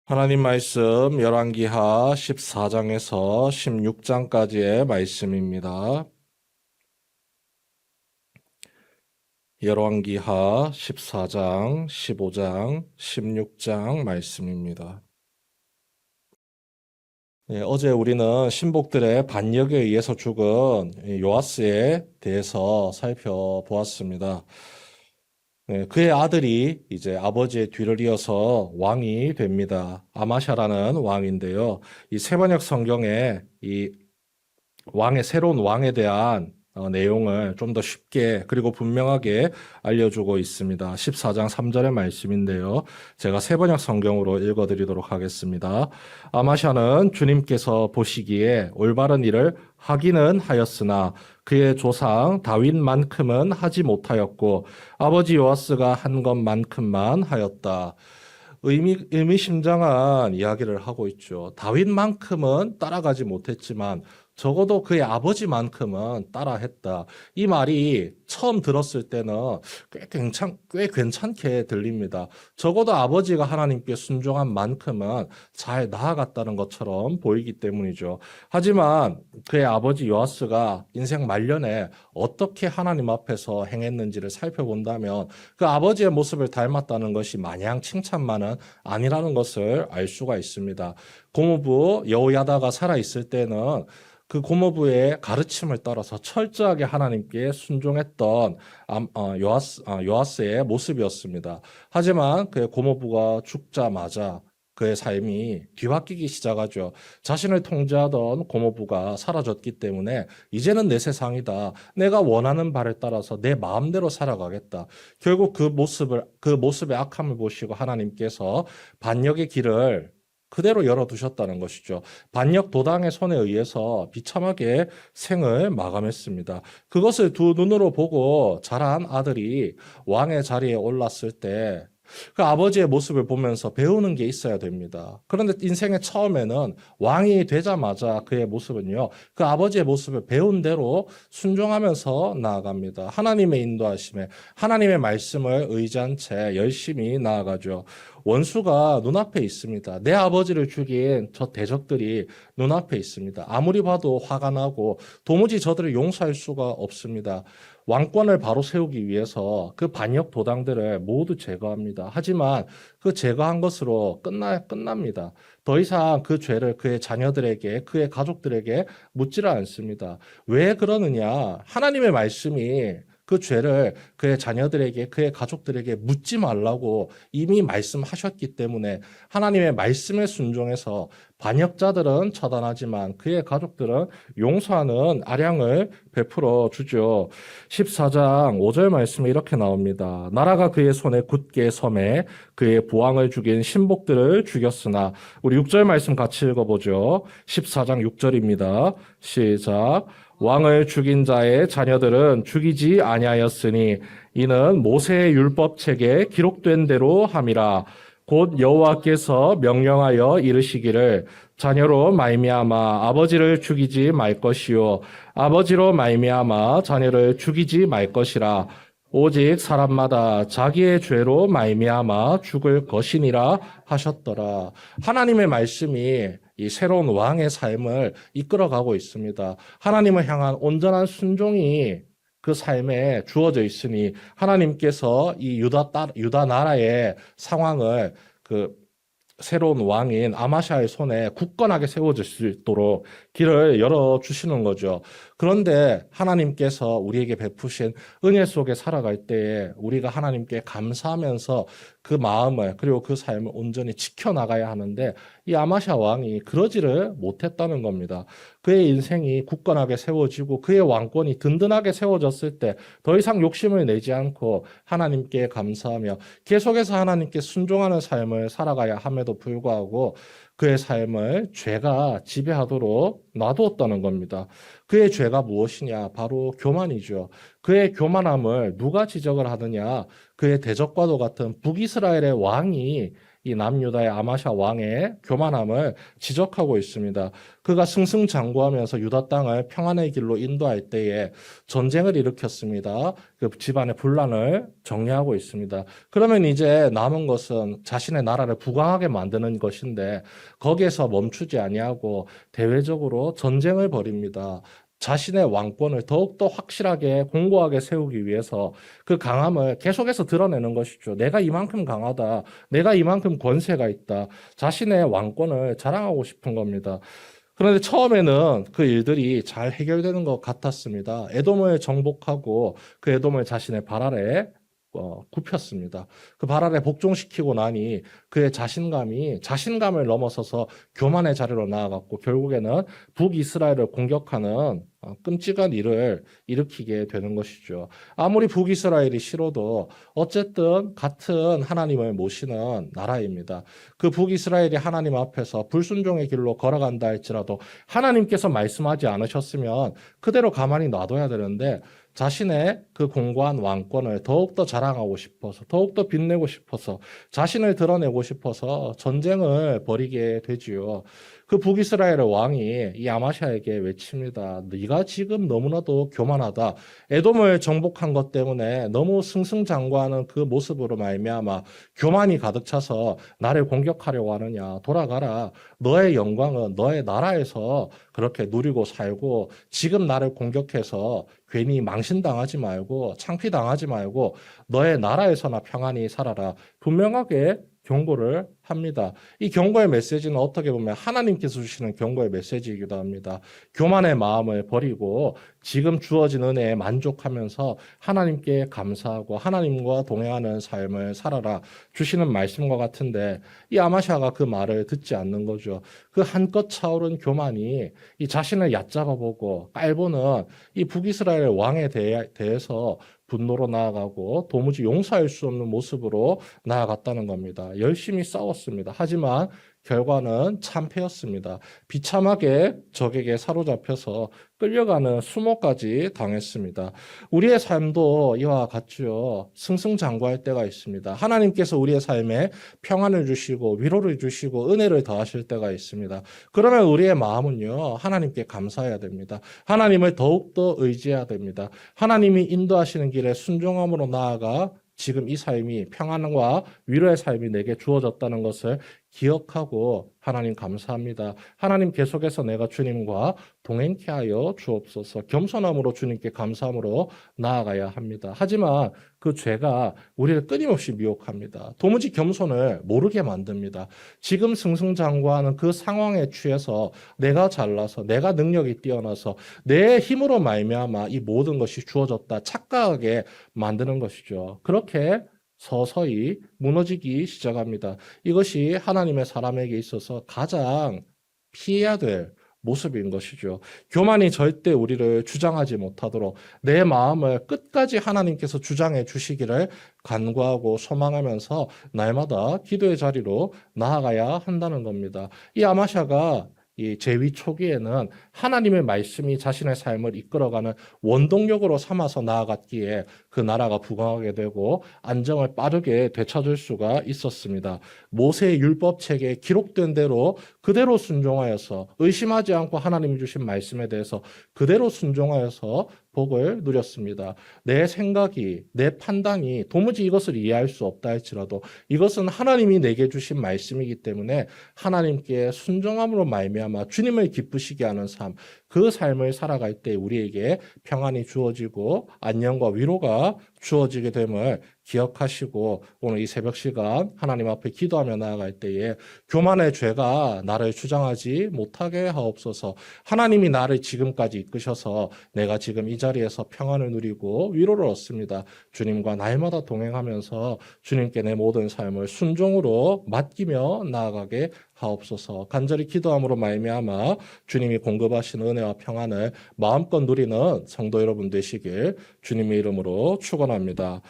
하나님 말씀 열왕기하 14장에서 16장까지의 말씀입니다. 열왕기하 14장, 15장, 16장 말씀입니다. 어제 우리는 신복들의 반역에 의해서 죽은 요아스에 대해서 살펴보았습니다. 그의 아들이 이제 아버지의 뒤를 이어서 왕이 됩니다. 아마샤라는 왕인데요. 이 세번역 성경에 이 새로운 왕에 대한 내용을 좀 더 쉽게 그리고 분명하게 알려주고 있습니다. 14장 3절의 말씀인데요. 제가 세번역 성경으로 읽어드리도록 하겠습니다. 아마샤는 주님께서 보시기에 올바른 일을 하기는 하였으나 그의 조상 다윗만큼은 하지 못하였고 아버지 요아스가 한 것만큼만 하였다. 의미심장한 이야기를 하고 있죠. 다윗만큼은 따라가지 못했지만 적어도 그의 아버지만큼은 따라했다. 이 말이 처음 들었을 때는 꽤 괜찮게 들립니다. 적어도 아버지가 하나님께 순종한 만큼은 잘 나아갔다는 것처럼 보이기 때문이죠. 하지만 그의 아버지 요아스가 인생 말년에 어떻게 하나님 앞에서 행했는지를 살펴본다면 그 아버지의 모습을 닮았다는 것이 마냥 칭찬만은 아니라는 것을 알 수가 있습니다. 고모부 여호야다가 살아있을 때는 그 고모부의 가르침을 따라서 철저하게 하나님께 순종했던 요아스의 모습이었습니다. 하지만 그의 고모부가 죽자마자 그의 삶이 뒤바뀌기 시작하죠. 자신을 통제하던 고모부가 사라졌기 때문에 이제는 내 세상이다. 내가 원하는 바를 따라서 내 마음대로 살아가겠다. 결국 그 모습의 악함을 보시고 하나님께서 반역의 길을 그대로 열어두셨다는 것이죠. 반역 도당의 손에 의해서 비참하게 생을 마감했습니다. 그것을 두 눈으로 보고 자란 아들이 왕의 자리에 올랐을 때 그 아버지의 모습을 보면서 배우는 게 있어야 됩니다. 그런데 인생의 처음에는 왕이 되자마자 그의 모습은요, 그 아버지의 모습을 배운 대로 순종하면서 나아갑니다. 하나님의 인도하심에, 하나님의 말씀을 의지한 채 열심히 나아가죠. 원수가 눈앞에 있습니다. 내 아버지를 죽인 저 대적들이 눈앞에 있습니다. 아무리 봐도 화가 나고 도무지 저들을 용서할 수가 없습니다. 왕권을 바로 세우기 위해서 그 반역 도당들을 모두 제거합니다. 하지만 그 제거한 것으로 끝납니다. 더 이상 그 죄를 그의 자녀들에게, 그의 가족들에게 묻지를 않습니다. 왜 그러느냐? 하나님의 말씀이 그 죄를 그의 자녀들에게, 그의 가족들에게 묻지 말라고 이미 말씀하셨기 때문에 하나님의 말씀에 순종해서 반역자들은 처단하지만 그의 가족들은 용서하는 아량을 베풀어 주죠. 14장 5절 말씀에 이렇게 나옵니다. 나라가 그의 손에 굳게 섬에 그의 부왕을 죽인 신복들을 죽였으나 우리 6절 말씀 같이 읽어보죠. 14장 6절입니다. 시작. 왕을 죽인 자의 자녀들은 죽이지 아니하였으니 이는 모세의 율법책에 기록된 대로 함이라. 곧 여호와께서 명령하여 이르시기를 자녀로 말미암아 아버지를 죽이지 말 것이요 아버지로 말미암아 자녀를 죽이지 말 것이라. 오직 사람마다 자기의 죄로 말미암아 죽을 것이니라 하셨더라. 하나님의 말씀이 이 새로운 왕의 삶을 이끌어가고 있습니다. 하나님을 향한 온전한 순종이 그 삶에 주어져 있으니 하나님께서 이 유다 나라의 상황을 그 새로운 왕인 아마샤의 손에 굳건하게 세워질 수 있도록 길을 열어주시는 거죠. 그런데 하나님께서 우리에게 베푸신 은혜 속에 살아갈 때에 우리가 하나님께 감사하면서 그 마음을 그리고 그 삶을 온전히 지켜나가야 하는데 이 아마샤 왕이 그러지를 못했다는 겁니다. 그의 인생이 굳건하게 세워지고 그의 왕권이 든든하게 세워졌을 때 더 이상 욕심을 내지 않고 하나님께 감사하며 계속해서 하나님께 순종하는 삶을 살아가야 함에도 불구하고 그의 삶을 죄가 지배하도록 놔두었다는 겁니다. 그의 죄가 무엇이냐? 바로 교만이죠. 그의 교만함을 누가 지적을 하느냐? 그의 대적과도 같은 북이스라엘의 왕이 이 남유다의 아마샤 왕의 교만함을 지적하고 있습니다. 그가 승승장구하면서 유다 땅을 평안의 길로 인도할 때에 전쟁을 일으켰습니다. 그 집안의 분란을 정리하고 있습니다. 그러면 이제 남은 것은 자신의 나라를 부강하게 만드는 것인데 거기에서 멈추지 아니하고 대외적으로 전쟁을 벌입니다. 자신의 왕권을 더욱더 확실하게 공고하게 세우기 위해서 그 강함을 계속해서 드러내는 것이죠. 내가 이만큼 강하다. 내가 이만큼 권세가 있다. 자신의 왕권을 자랑하고 싶은 겁니다. 그런데 처음에는 그 일들이 잘 해결되는 것 같았습니다. 에돔을 정복하고 그 에돔을 자신의 발 아래 굽혔습니다. 그 발 아래 복종시키고 나니 그의 자신감을 넘어서서 교만의 자리로 나아갔고 결국에는 북이스라엘을 공격하는 끔찍한 일을 일으키게 되는 것이죠. 아무리 북이스라엘이 싫어도 어쨌든 같은 하나님을 모시는 나라입니다. 그 북이스라엘이 하나님 앞에서 불순종의 길로 걸어간다 할지라도 하나님께서 말씀하지 않으셨으면 그대로 가만히 놔둬야 되는데 자신의 그 공고한 왕권을 더욱더 자랑하고 싶어서 더욱더 빛내고 싶어서 자신을 드러내고 싶어서 전쟁을 벌이게 되지요. 그 북이스라엘의 왕이 이 아마샤에게 외칩니다. 네가 지금 너무나도 교만하다. 에돔을 정복한 것 때문에 너무 승승장구하는 그 모습으로 말미암아 교만이 가득 차서 나를 공격하려고 하느냐. 돌아가라. 너의 영광은 너의 나라에서 그렇게 누리고 살고 지금 나를 공격해서 괜히 망신당하지 말고 창피당하지 말고 너의 나라에서나 평안히 살아라. 분명하게 경고를 합니다. 이 경고의 메시지는 어떻게 보면 하나님께서 주시는 경고의 메시지이기도 합니다. 교만의 마음을 버리고 지금 주어진 은혜에 만족하면서 하나님께 감사하고 하나님과 동행하는 삶을 살아라 주시는 말씀과 같은데 이 아마샤가 그 말을 듣지 않는 거죠. 그 한껏 차오른 교만이 이 자신을 얕잡아보고 깔보는 이 북이스라엘 왕에 대해서 분노로 나아가고 도무지 용서할 수 없는 모습으로 나아갔다는 겁니다. 열심히 싸웠습니다. 하지만 결과는 참패였습니다. 비참하게 적에게 사로잡혀서 끌려가는 수모까지 당했습니다. 우리의 삶도 이와 같죠. 승승장구할 때가 있습니다. 하나님께서 우리의 삶에 평안을 주시고 위로를 주시고 은혜를 더하실 때가 있습니다. 그러면 우리의 마음은요. 하나님께 감사해야 됩니다. 하나님을 더욱더 의지해야 됩니다. 하나님이 인도하시는 길에 순종함으로 나아가 지금 이 삶이 평안과 위로의 삶이 내게 주어졌다는 것을 기억하고 하나님 감사합니다. 하나님 계속해서 내가 주님과 동행케 하여 주옵소서. 겸손함으로 주님께 감사함으로 나아가야 합니다. 하지만 그 죄가 우리를 끊임없이 미혹합니다. 도무지 겸손을 모르게 만듭니다. 지금 승승장구하는 그 상황에 취해서 내가 잘나서 내가 능력이 뛰어나서 내 힘으로 말미암아 이 모든 것이 주어졌다 착각하게 만드는 것이죠. 그렇게 서서히 무너지기 시작합니다. 이것이 하나님의 사람에게 있어서 가장 피해야 될 모습인 것이죠. 교만이 절대 우리를 주장하지 못하도록 내 마음을 끝까지 하나님께서 주장해 주시기를 간구하고 소망하면서 날마다 기도의 자리로 나아가야 한다는 겁니다. 이 아마샤가 이 제위 초기에는 하나님의 말씀이 자신의 삶을 이끌어가는 원동력으로 삼아서 나아갔기에 그 나라가 부강하게 되고 안정을 빠르게 되찾을 수가 있었습니다. 모세의 율법책에 기록된 대로 그대로 순종하여서 의심하지 않고 하나님이 주신 말씀에 대해서 그대로 순종하여서 복을 누렸습니다. 내 생각이, 내 판단이 도무지 이것을 이해할 수 없다 할지라도 이것은 하나님이 내게 주신 말씀이기 때문에 하나님께 순종함으로 말미암아 주님을 기쁘시게 하는 삶, 그 삶을 살아갈 때 우리에게 평안이 주어지고 안녕과 위로가 주어지게 됨을 기억하시고 오늘 이 새벽 시간 하나님 앞에 기도하며 나아갈 때에 교만의 죄가 나를 주장하지 못하게 하옵소서. 하나님이 나를 지금까지 이끄셔서 내가 지금 이 자리에서 평안을 누리고 위로를 얻습니다. 주님과 날마다 동행하면서 주님께 내 모든 삶을 순종으로 맡기며 나아가게 하옵소서. 간절히 기도함으로 말미암아 주님이 공급하시는 은혜와 평안을 마음껏 누리는 성도 여러분 되시길 주님의 이름으로 축원합니다.